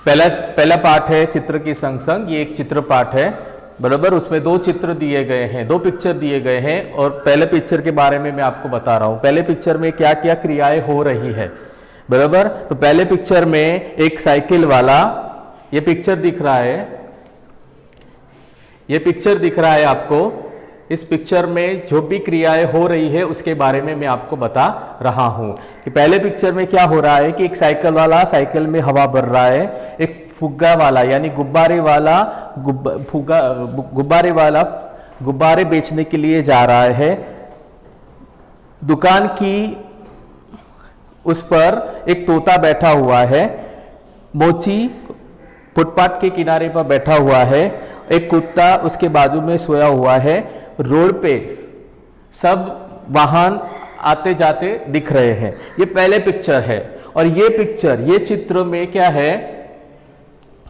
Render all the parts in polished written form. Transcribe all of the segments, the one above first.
पहला पार्ट है चित्र की संग संग, ये एक चित्र पाठ है बराबर। उसमें दो चित्र दिए गए हैं, दो पिक्चर दिए गए हैं और पहले पिक्चर के बारे में मैं आपको बता रहा हूं, पहले पिक्चर में क्या क्या क्रियाएं हो रही है बराबर। तो पहले पिक्चर में एक साइकिल वाला, ये पिक्चर दिख रहा है, ये पिक्चर दिख रहा है आपको। इस पिक्चर में जो भी क्रियाएं हो रही है उसके बारे में मैं आपको बता रहा हूं कि पहले पिक्चर में क्या हो रहा है कि एक साइकिल वाला साइकिल में हवा भर रहा है, एक फुग्गा वाला यानी गुब्बारे वाला गुब्बारे बेचने के लिए जा रहा है। दुकान की उस पर एक तोता बैठा हुआ है, मोची फुटपाथ के किनारे पर बैठा हुआ है, एक कुत्ता उसके बाजू में सोया हुआ है। रोड पे सब वाहन आते जाते दिख रहे हैं। ये पहले पिक्चर है। और ये पिक्चर, ये चित्र में क्या है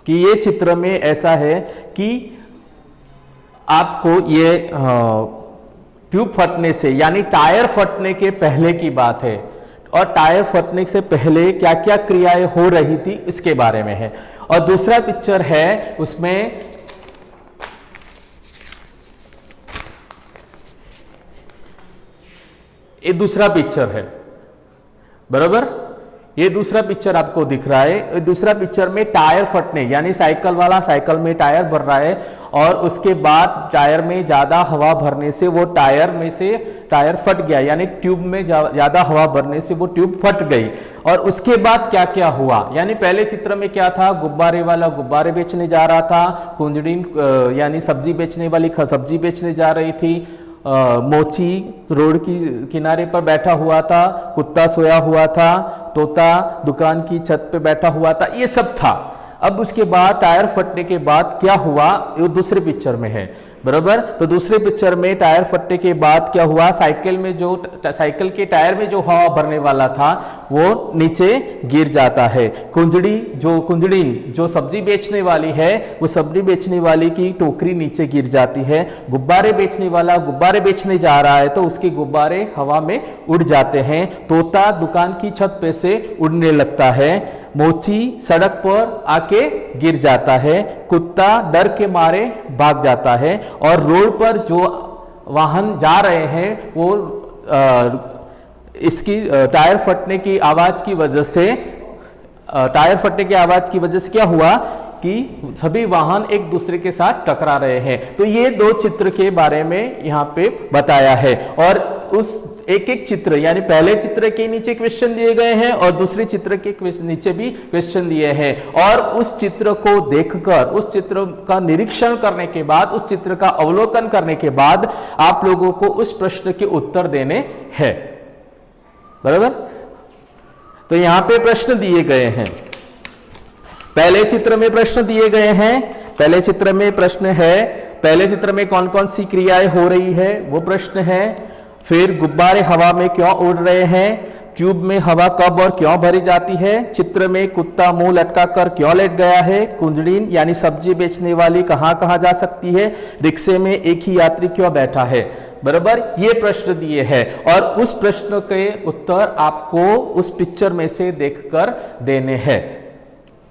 कि ये चित्र में ऐसा है कि आपको ये ट्यूब फटने से यानी टायर फटने के पहले की बात है और टायर फटने से पहले क्या क्या क्रियाएं हो रही थी इसके बारे में है। और दूसरा पिक्चर है, उसमें ये दूसरा पिक्चर है बराबर। ये दूसरा पिक्चर आपको दिख रहा है। दूसरा पिक्चर में टायर फटने यानी साइकिल वाला साइकिल में टायर भर रहा है और उसके बाद टायर में ज्यादा हवा भरने से वो टायर में से टायर फट गया यानी ट्यूब में ज्यादा हवा भरने से वो ट्यूब फट गई। और उसके बाद क्या क्या हुआ, यानी पहले चित्र में क्या था, गुब्बारे वाला गुब्बारे बेचने जा रहा था, कुंजड़ीन यानी सब्जी बेचने वाली सब्जी बेचने जा रही थी, मोची रोड की किनारे पर बैठा हुआ था, कुत्ता सोया हुआ था, तोता दुकान की छत पे बैठा हुआ था, ये सब था। अब उसके बाद टायर फटने के बाद क्या हुआ, ये दूसरे पिक्चर में है बराबर। तो दूसरे पिक्चर में टायर फटने के बाद क्या हुआ, साइकिल में जो साइकिल के टायर में जो हवा भरने वाला था वो नीचे गिर जाता है। कुंजड़ीन जो सब्जी बेचने वाली है वो सब्जी बेचने वाली की टोकरी नीचे गिर जाती है। गुब्बारे बेचने वाला गुब्बारे बेचने जा रहा है तो उसके गुब्बारे हवा में उड़ जाते हैं। तोता दुकान की छत पे से उड़ने लगता है। मोची सड़क पर आके गिर जाता है। कुत्ता डर के मारे भाग जाता है। और रोड पर जो वाहन जा रहे हैं वो इसकी टायर फटने की आवाज की वजह से क्या हुआ कि सभी वाहन एक दूसरे के साथ टकरा रहे हैं। तो ये दो चित्र के बारे में यहाँ पे बताया है। और उस एक एक चित्र यानी पहले चित्र के नीचे क्वेश्चन दिए गए हैं और दूसरे चित्र के नीचे भी क्वेश्चन दिए हैं। और उस चित्र को देखकर, उस चित्र का निरीक्षण करने के बाद, उस चित्र का अवलोकन करने के बाद आप लोगों को उस प्रश्न के उत्तर देने हैं बराबर। तो यहां पे प्रश्न दिए गए हैं, पहले चित्र में प्रश्न दिए गए हैं। पहले चित्र में प्रश्न है, पहले चित्र में कौन कौन सी क्रियाएं हो रही है वो प्रश्न है। फिर गुब्बारे हवा में क्यों उड़ रहे हैं, ट्यूब में हवा कब और क्यों भरी जाती है, चित्र में कुत्ता मुंह लटका कर क्यों लेट गया है, कुंजड़ीन यानी सब्जी बेचने वाली कहां कहां जा सकती है, रिक्शे में एक ही यात्री क्यों बैठा है बराबर। ये प्रश्न दिए हैं और उस प्रश्न के उत्तर आपको उस पिक्चर में से देखकर देने हैं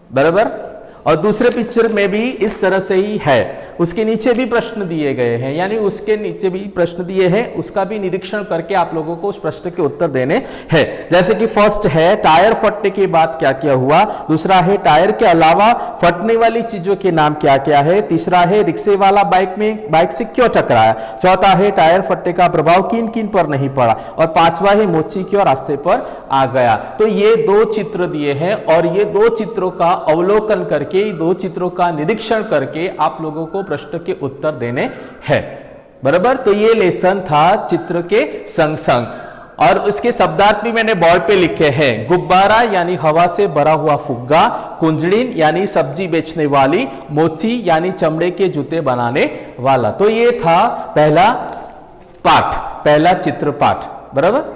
बराबर। और दूसरे पिक्चर में भी इस तरह से ही है, उसके नीचे भी प्रश्न दिए गए हैं यानी उसके नीचे भी प्रश्न दिए हैं, उसका भी निरीक्षण करके आप लोगों को उस प्रश्न के उत्तर देने हैं। जैसे कि फर्स्ट है टायर फटने के बाद क्या क्या हुआ, दूसरा है टायर के अलावा फटने वाली चीजों के नाम क्या क्या है, तीसरा है रिक्शे वाला बाइक से क्यों टकराया, चौथा है टायर फटने का प्रभाव किन किन पर नहीं पड़ा, और पांचवा है मोची क्यों रास्ते पर आ गया। तो ये दो चित्र दिए हैं और ये दो चित्रों का अवलोकन करके, दो चित्रों का निरीक्षण करके आप लोगों को प्रश्न के उत्तर देने हैं बराबर। तो ये लेसन था चित्र के संग संग। और उसके शब्दार्थ भी मैंने बोर्ड पे लिखे हैं। गुब्बारा यानी हवा से भरा हुआ फुग्गा, कुंजड़ीन यानी सब्जी बेचने वाली, मोची यानी चमड़े के जूते बनाने वाला। तो ये था पहला पाठ, पहला चित्र पाठ बराबर।